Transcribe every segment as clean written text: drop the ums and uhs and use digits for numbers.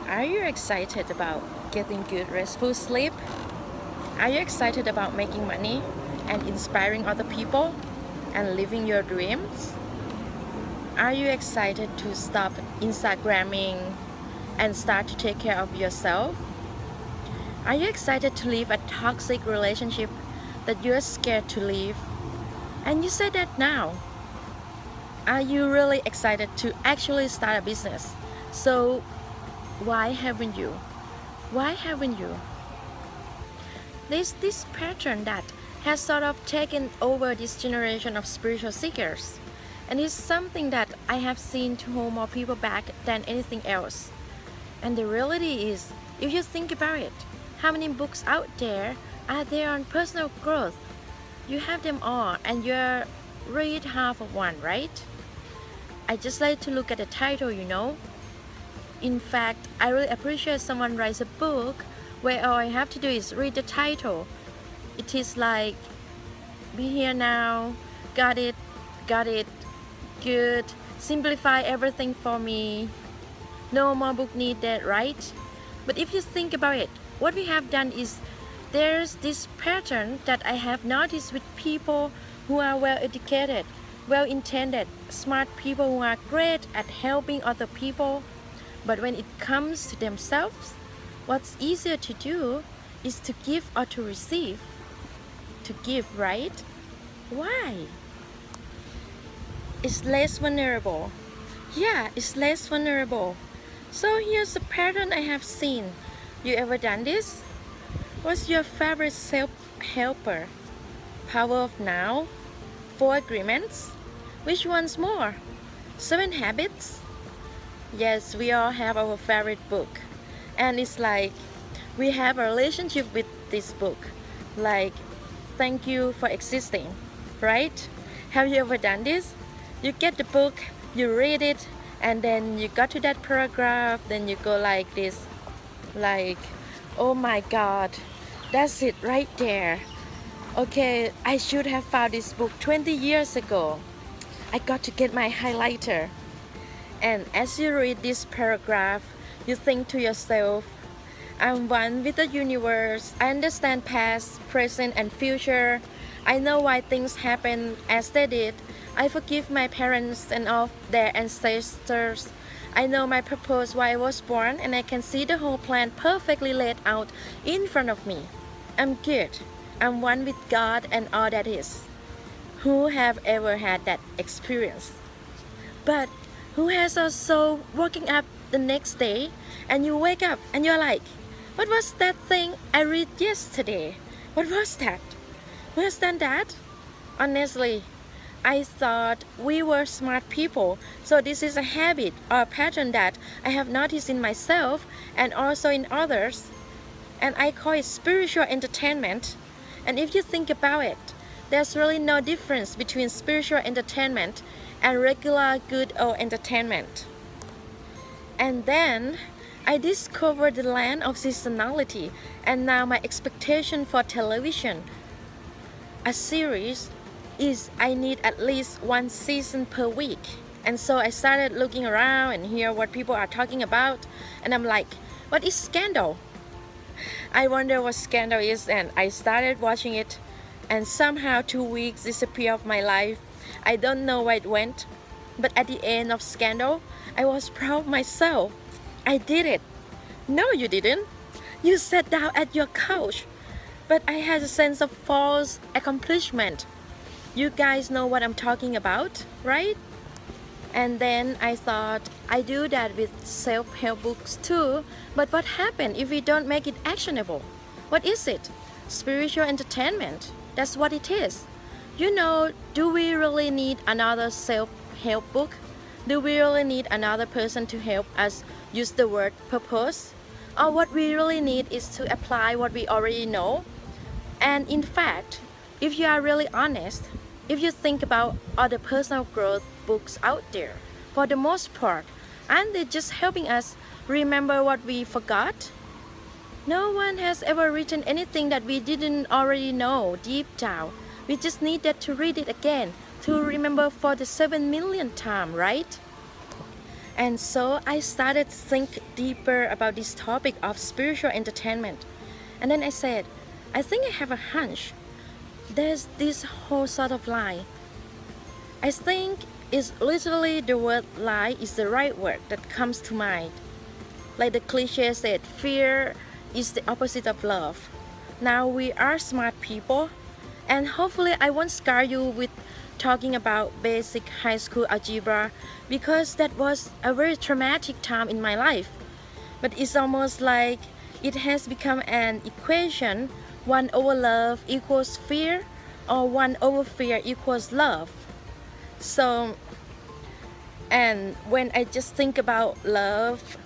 Are you excited about getting good restful sleep? Are you excited about making money and inspiring other people and living your dreams? Are you excited to stop Instagramming and start to take care of yourself? Are you excited to leave a toxic relationship that you're scared to leave? And you said that now. Are you really excited to actually start a business? So why haven't you? Why haven't you? There's this pattern that has sort of taken over this generation of spiritual seekers. And it's something that I have seen to hold more people back than anything else. And the reality is, if you think about it, how many books out there are there on personal growth? You have them all and you read half of one, right? I just like to look at the title, you know. In fact, I really appreciate someone writes a book where all I have to do is read the title. It is like, be here now, got it, good, simplify everything for me. No more book needed, right? But if you think about it, what we have done is there's this pattern that I have noticed with people who are well educated, well intended, smart people who are great at helping other people. But when it comes to themselves, what's easier to do is to give or to receive. To give, right? Why? It's less vulnerable. Yeah, it's less vulnerable. So here's a pattern I have seen. You ever done this? What's your favorite self-helper? Power of Now? 4 Agreements? Which one's more? 7 Habits? Yes, we all have our favorite book. And it's like we have a relationship with this book. Like, thank you for existing, right? Have you ever done this? You get the book, you read it, and then you got to that paragraph, then you go like this, like, oh my god, that's it right there. Okay, I should have found this book 20 years ago. I got to get my highlighter. And as you read this paragraph, you think to yourself, I'm one with the universe. I understand past, present, and future. I know why things happen as they did. I forgive my parents and all their ancestors. I know my purpose, why I was born, and I can see the whole plan perfectly laid out in front of me. I'm good. I'm one with God and all that is. Who have ever had that experience? But who has also waking up the next day and you wake up and you're like, what was that thing I read yesterday? What was that? Who has done that? Honestly, I thought we were smart people, so this is a habit or a pattern that I have noticed in myself and also in others, and I call it spiritual entertainment. And if you think about it, there's really no difference between spiritual entertainment and regular good old entertainment. And then I discovered the land of seasonality, and now my expectation for television, a series, is I need at least 1 season per week. And so I started looking around and hear what people are talking about, and I'm like, what is Scandal? I wonder what Scandal is, and I started watching it, and somehow 2 weeks disappeared off my life. I don't know where it went, but at the end of Scandal, I was proud of myself. I did it. No, you didn't. You sat down at your couch, but I had a sense of false accomplishment. You guys know what I'm talking about, right? And then I thought, I do that with self-help books too, but what happens if we don't make it actionable? What is it? Spiritual entertainment. That's what it is. You know, do we really need another self-help book? Do we really need another person to help us use the word purpose? Or what we really need is to apply what we already know? And in fact, if you are really honest, if you think about other personal growth books out there, for the most part, aren't they just helping us remember what we forgot? No one has ever written anything that we didn't already know deep down. We just needed to read it again to remember for the 7 millionth time, right? And so I started to think deeper about this topic of spiritual entertainment. And then I said, I think I have a hunch. There's this whole sort of lie. I think it's literally the word lie is the right word that comes to mind. Like the cliche said, fear is the opposite of love. Now we are smart people, and hopefully I won't scar you with talking about basic high school algebra because that was a very traumatic time in my life. But it's almost like it has become an equation: 1 over love equals fear, or 1 over fear equals love. So, and when I just think about love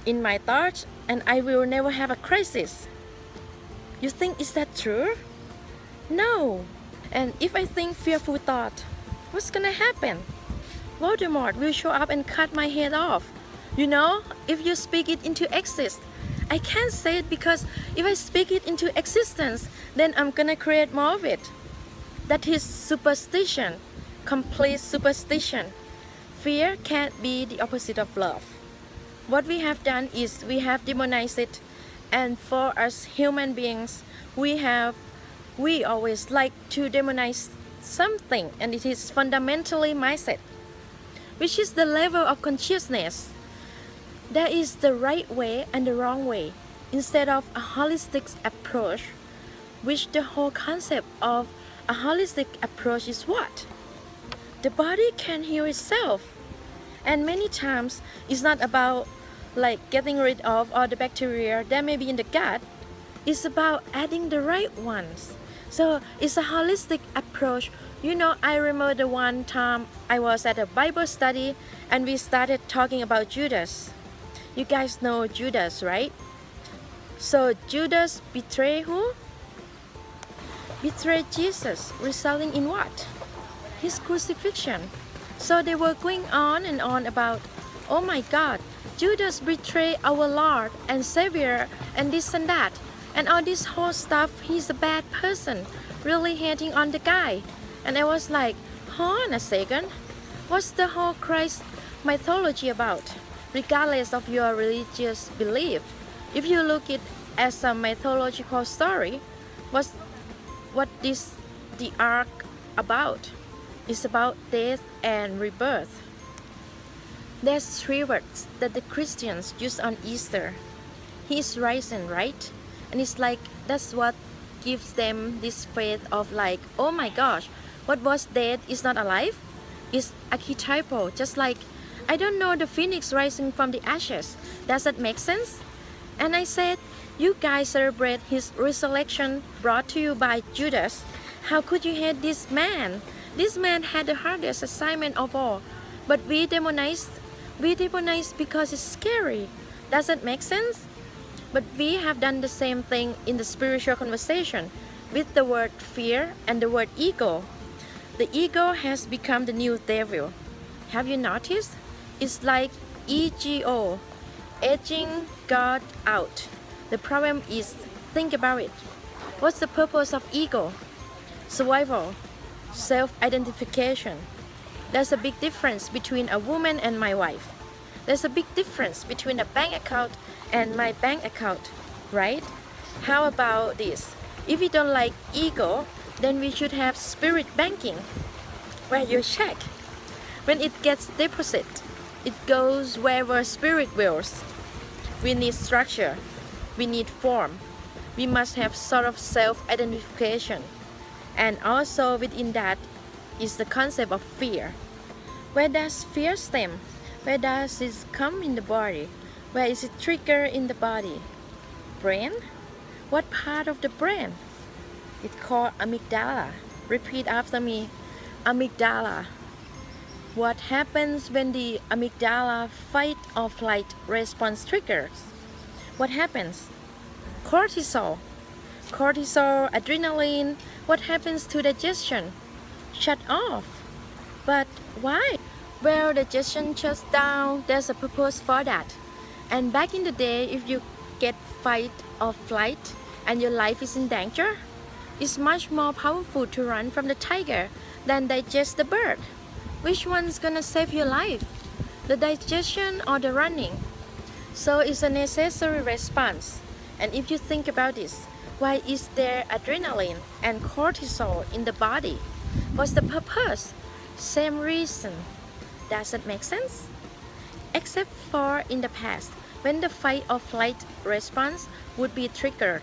in my thoughts, and I will never have a crisis. You think, is that true? No. And if I think fearful thought, what's gonna happen? Voldemort will show up and cut my head off. You know, if you speak it into existence, I can't say it because if I speak it into existence, then I'm gonna create more of it. That is superstition, complete superstition. Fear can't be the opposite of love. What we have done is we have demonized it, and for us human beings, we always like to demonize something, and it is fundamentally mindset, which is the level of consciousness. There is the right way and the wrong way, instead of a holistic approach, which the whole concept of a holistic approach is what? The body can heal itself. And many times it's not about like getting rid of all the bacteria that may be in the gut. It's about adding the right ones. So it's a holistic approach. You know, I remember the one time I was at a Bible study and we started talking about Judas. You guys know Judas, right? So Judas betrayed who? Betrayed Jesus, resulting in what? His crucifixion. So they were going on and on about, oh my God, Judas betrayed our Lord and Savior and this and that. And all this whole stuff, he's a bad person, really hating on the guy. And I was like, hold on a second, what's the whole Christ mythology about? Regardless of your religious belief, if you look it as a mythological story, what is the arc about? It's about death and rebirth. There's 3 words that the Christians use on Easter. He is risen, right? And it's like that's what gives them this faith of like, oh my gosh, what was dead is not alive. It's archetypal, just like I don't know the phoenix rising from the ashes. Does that make sense? And I said, you guys celebrate his resurrection brought to you by Judas. How could you hate this man? This man had the hardest assignment of all. But we demonize because it's scary. Does that make sense? But we have done the same thing in the spiritual conversation with the word fear and the word ego. The ego has become the new devil. Have you noticed? It's like ego, edging God out. The problem is, think about it. What's the purpose of ego? Survival, self-identification. There's a big difference between a woman and my wife. There's a big difference between a bank account and my bank account, right? How about this? If we don't like ego, then we should have spirit banking, where you check. When it gets deposit, it goes wherever spirit wills. We need structure. We need form. We must have sort of self-identification. And also within that is the concept of fear. Where does fear stem? Where does it come in the body? Where is it triggered in the body? Brain? What part of the brain? It's called amygdala. Repeat after me. Amygdala. What happens when the amygdala fight or flight response triggers? What happens? Cortisol. Cortisol, adrenaline. What happens to digestion? Shut off. But why? Well, digestion shuts down. There's a purpose for that. And back in the day, if you get fight or flight and your life is in danger, it's much more powerful to run from the tiger than digest the bird. Which one's gonna save your life? the digestion or the running. So it's a necessary response. And if you think about this, why is there adrenaline and cortisol in the body? What's the purpose? Same reason. Does it make sense? Except for in the past, when the fight or flight response would be triggered,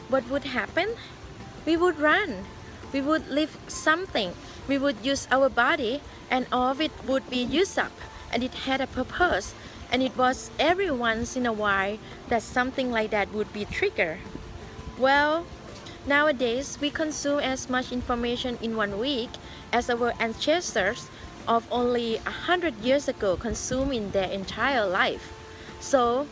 what would happen? We would run. We would lift something. We would use our body, and all of it would be used up. And it had a purpose. And it was every once in a while that something like that would be triggered. Well, nowadays we consume as much information in 1 week as our ancestors of only 100 years ago consumed in their entire life. So,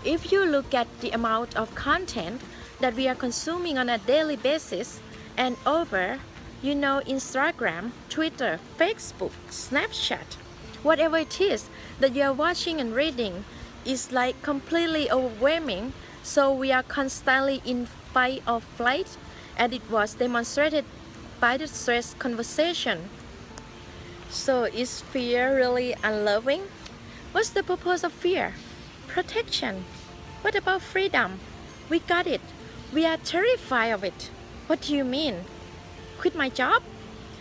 if you look at the amount of content that we are consuming on a daily basis and over, you know, Instagram, Twitter, Facebook, Snapchat, whatever it is that you are watching and reading is like completely overwhelming. So we are constantly in fight or flight, and it was demonstrated by the stress conversation. So is fear really unloving? What's the purpose of fear? Protection. What about freedom? We got it. We are terrified of it. What do you mean? Quit my job?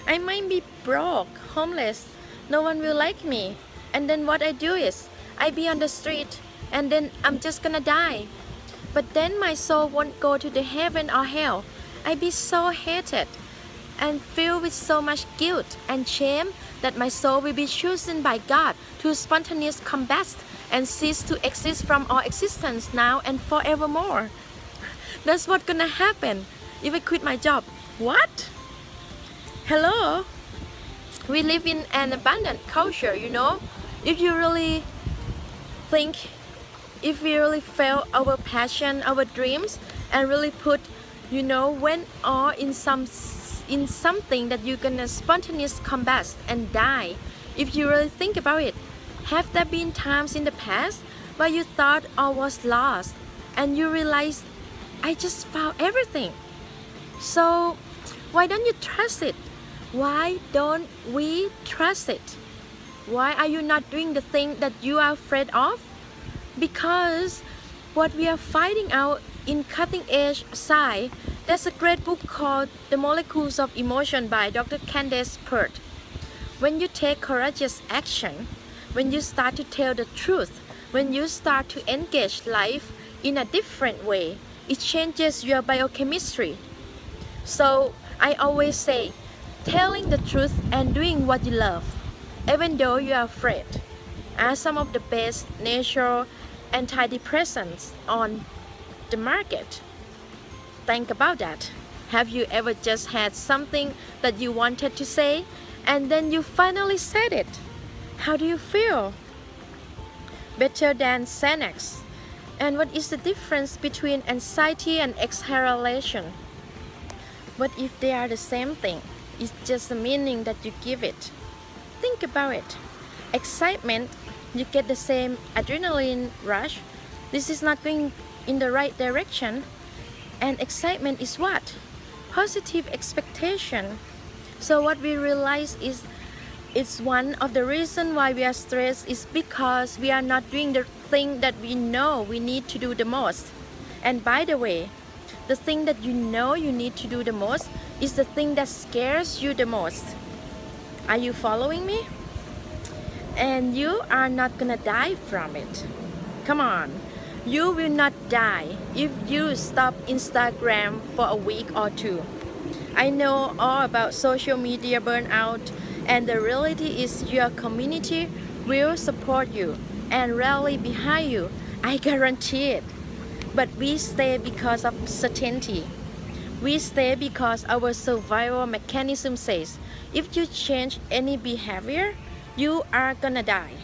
I might be broke, homeless. No one will like me. And then what I do is, I be on the street, and then I'm just gonna die. But then my soul won't go to the heaven or hell. I be so hated and filled with so much guilt and shame that my soul will be chosen by God to spontaneous combust and cease to exist from all existence now and forevermore. That's what's gonna happen if I quit my job. What? Hello? We live in an abundant culture, you know. If you really think, if we really felt our passion, our dreams, and really put, you know, went all in something that you're gonna spontaneous combust and die. If you really think about it, have there been times in the past where you thought all was lost and you realized, I just found everything? So why don't you trust it? Why don't we trust it? Why are you not doing the thing that you are afraid of? Because what we are finding out in cutting edge science, there's a great book called The Molecules of Emotion by Dr. Candace Pert. When you take courageous action, when you start to tell the truth, when you start to engage life in a different way, it changes your biochemistry. So I always say, telling the truth and doing what you love, even though you are afraid, are some of the best natural antidepressants on the market. Think about that. Have you ever just had something that you wanted to say and then you finally said it? How do you feel? Better than Xanax. And what is the difference between anxiety and exhalation? What if they are the same thing? It's just the meaning that you give it. Think about it. Excitement, you get the same adrenaline rush. This is not going in the right direction. And excitement is what? Positive expectation. So what we realize is it's one of the reasons why we are stressed is because we are not doing the thing that we know we need to do the most. And by the way, the thing that you know you need to do the most is the thing that scares you the most. Are you following me? And you are not gonna die from it. Come on. You will not die if you stop Instagram for a week or two. I know all about social media burnout, and the reality is your community will support you and rally behind you. I guarantee it. But we stay because of certainty. We stay because our survival mechanism says, if you change any behavior, you are gonna die.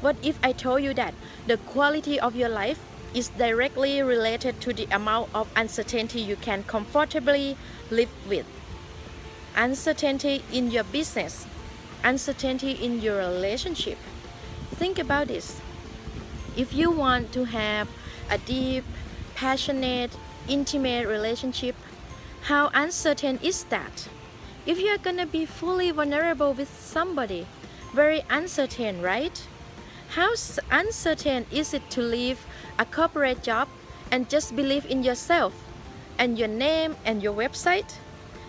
What if I told you that the quality of your life is directly related to the amount of uncertainty you can comfortably live with? Uncertainty in your business, uncertainty in your relationship. Think about this. If you want to have a deep, passionate, intimate relationship, how uncertain is that? If you are gonna be fully vulnerable with somebody, very uncertain, right? How uncertain is it to leave a corporate job and just believe in yourself and your name and your website?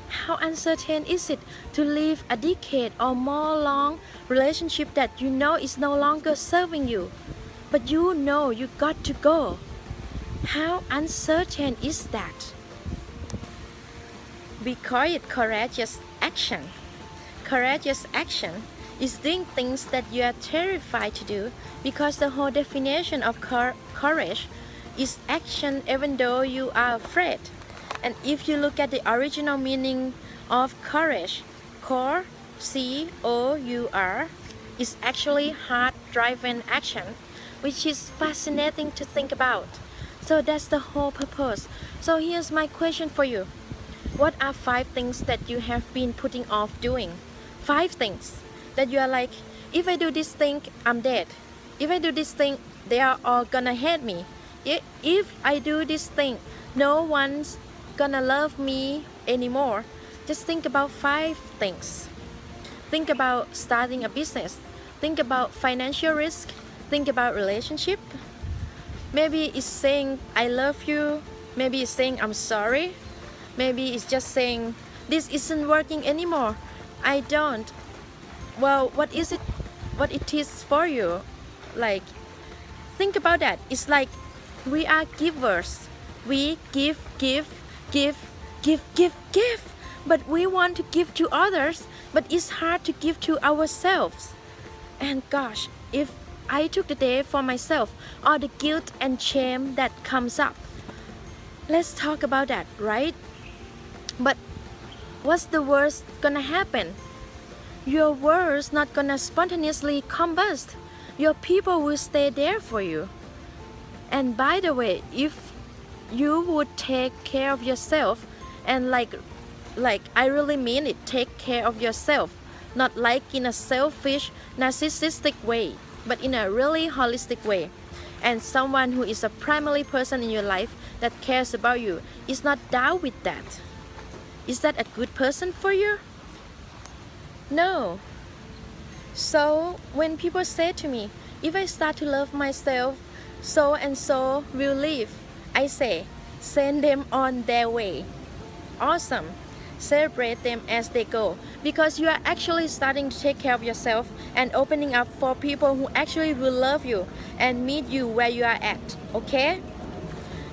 How uncertain is it to leave a decade or more long relationship that you know is no longer serving you, but you know you got to go? How uncertain is that? We call it courageous action. Courageous action is doing things that you are terrified to do because the whole definition of courage is action even though you are afraid. And if you look at the original meaning of courage, core, C-O-U-R, is actually heart-driven action, which is fascinating to think about. So that's the whole purpose. So here's my question for you. What are 5 things that you have been putting off doing? 5 things that you are like, if I do this thing, I'm dead. If I do this thing, they are all gonna hate me. If I do this thing, no one's gonna love me anymore. Just think about 5 things. Think about starting a business. Think about financial risk. Think about relationship. Maybe it's saying I love you. Maybe it's saying I'm sorry. Maybe it's just saying this isn't working anymore. I don't. Well, what is it? What it is for you? Like, think about that. It's like we are givers. We give. But we want to give to others, but it's hard to give to ourselves. And gosh, if I took the day for myself, all the guilt and shame that comes up. Let's talk about that, right? But what's the worst gonna happen? Your words not gonna spontaneously combust. Your people will stay there for you. And by the way, if you would take care of yourself and like I really mean it, take care of yourself, not like in a selfish, narcissistic way, but in a really holistic way. And someone who is a primary person in your life that cares about you is not down with that. Is that a good person for you? No. So when people say to me, if I start to love myself, so and so will leave, I say, send them on their way. Awesome. Celebrate them as they go, because you are actually starting to take care of yourself and opening up for people who actually will love you and meet you where you are at, okay?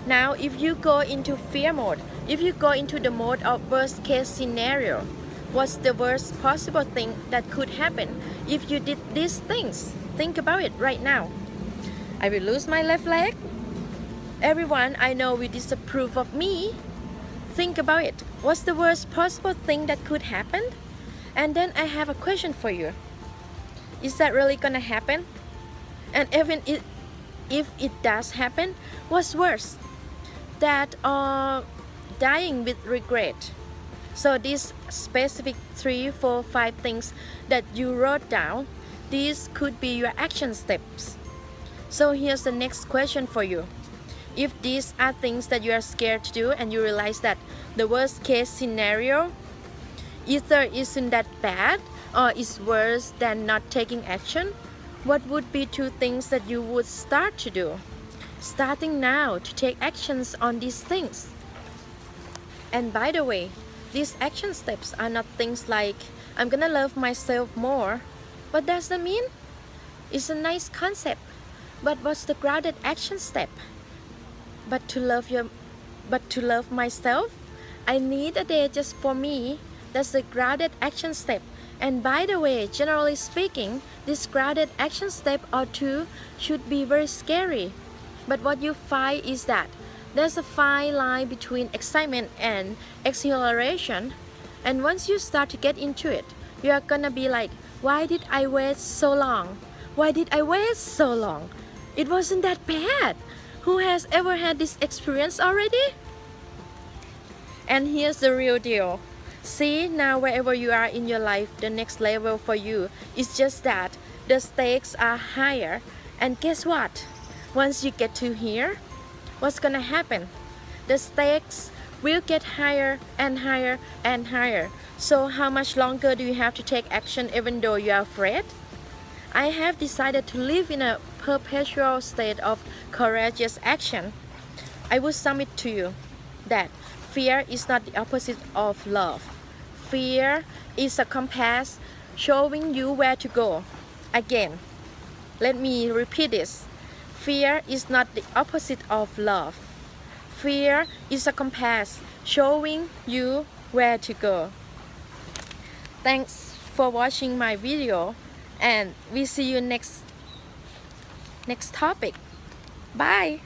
Now, if you go into fear mode, if you go into the mode of worst case scenario, what's the worst possible thing that could happen if you did these things? Think about it right now. I will lose my left leg. Everyone I know will disapprove of me. Think about it. What's the worst possible thing that could happen? And then I have a question for you. Is that really gonna happen? And even if it does happen, what's worse? That or dying with regret? So these specific 3, 4, 5 things that you wrote down, these could be your action steps. So here's the next question for you. If these are things that you are scared to do and you realize that the worst case scenario either isn't that bad or is worse than not taking action, what would be 2 things that you would start to do? Starting now to take actions on these things. And by the way, these action steps are not things like, I'm gonna love myself more. What does that mean? It's a nice concept, but what's the grounded action step? But to love myself, I need a day just for me. That's the grounded action step. And by the way, generally speaking, this grounded action step or 2 should be very scary. But what you find is that there's a fine line between excitement and exhilaration. And once you start to get into it, you are gonna be like, why did I wait so long? Why did I wait so long? It wasn't that bad. Who has ever had this experience already? And here's the real deal. See, now wherever you are in your life, the next level for you is just that the stakes are higher. And guess what? Once you get to here, what's gonna happen? The stakes will get higher and higher and higher. So how much longer do you have to take action even though you are afraid? I have decided to live in a perpetual state of courageous action. I would submit to you that fear is not the opposite of love. Fear is a compass showing you where to go. Again, let me repeat this. Fear is not the opposite of love. Fear is a compass showing you where to go. Thanks for watching my video and we see you next topic. Bye.